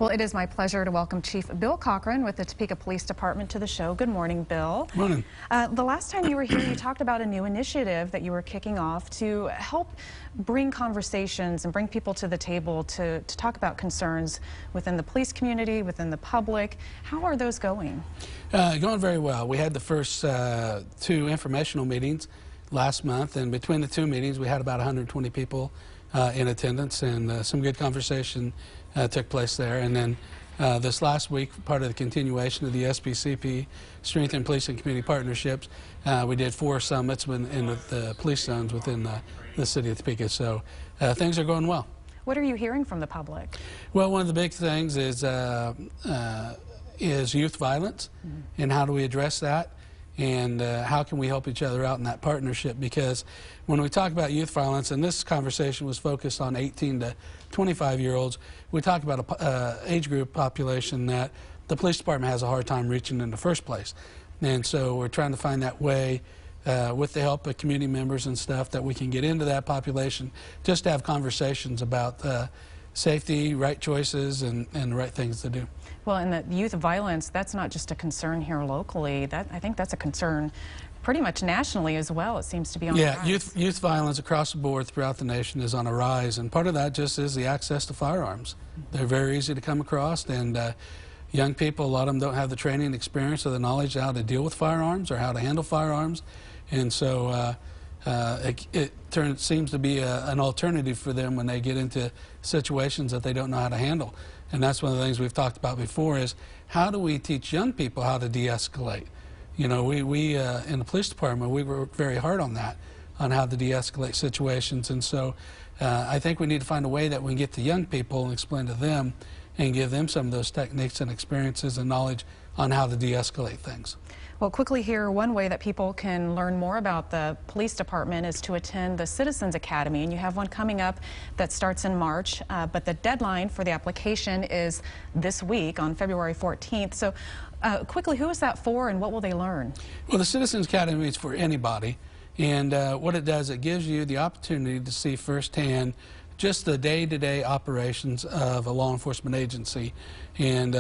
Well, it is my pleasure to welcome Chief Bill Cochran with the Topeka Police Department to the show. Good morning, Bill. Morning. The last time you were here, you talked about a new initiative that you were kicking off to help bring conversations and bring people to the table to talk about concerns within the police community, within the public. How are those going? Going very well. We had the first two informational meetings last month, and between the two meetings we had about 120 people in attendance, and some good conversation took place there. And then this last week, part of the continuation of the SPCP, Strengthen Police and Community Partnerships, we did 4 summits in the police zones within the city of Topeka. So things are going well. What are you hearing from the public? Well, one of the big things is youth violence, and how do we address that, and how can we help each other out in that partnership? Because when we talk about youth violence, and this conversation was focused on 18 to 25-year-olds, we talk about an age group population that the police department has a hard time reaching in the first place. And so we're trying to find that way with the help of community members and stuff that we can get into that population, just to have conversations about safety, right choices, and the right things to do. Well, and the youth violence, that's not just a concern here locally. I think that's a concern pretty much nationally as well. It seems to be on the rise. Youth violence across the board throughout the nation is on a rise, and part of that just is the access to firearms. They're very easy to come across, and young people, a lot of them don't have the training and experience or the knowledge of how to deal with firearms or how to handle firearms, and so it seems to be an alternative for them when they get into situations that they don't know how to handle. And that's one of the things we've talked about before, is how do we teach young people how to de-escalate? You know, we in the police department, we work very hard on that, on how to de-escalate situations. And so I think we need to find a way that we can get to young people and explain to them and give them some of those techniques and experiences and knowledge on how to de-escalate things. Well, quickly here, one way that people can learn more about the police department is to attend the Citizens Academy, and you have one coming up that starts in March, but the deadline for the application is this week on February 14th. So quickly, who is that for and what will they learn? Well, the Citizens Academy is for anybody, and what it does, it gives you the opportunity to see firsthand just the day-to-day operations of a law enforcement agency. And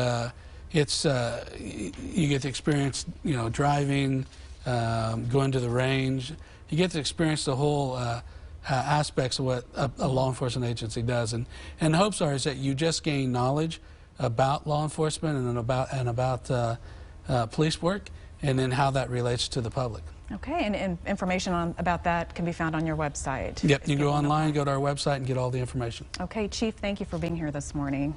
it's you get to experience, you know, driving, going to the range. You get to experience the whole aspects of what a law enforcement agency does. And the hopes are is that you just gain knowledge about law enforcement and about police work, and then how that relates to the public. Okay, and information about that can be found on your website. Yep, you can go online, go to our website, and get all the information. Okay, Chief, thank you for being here this morning.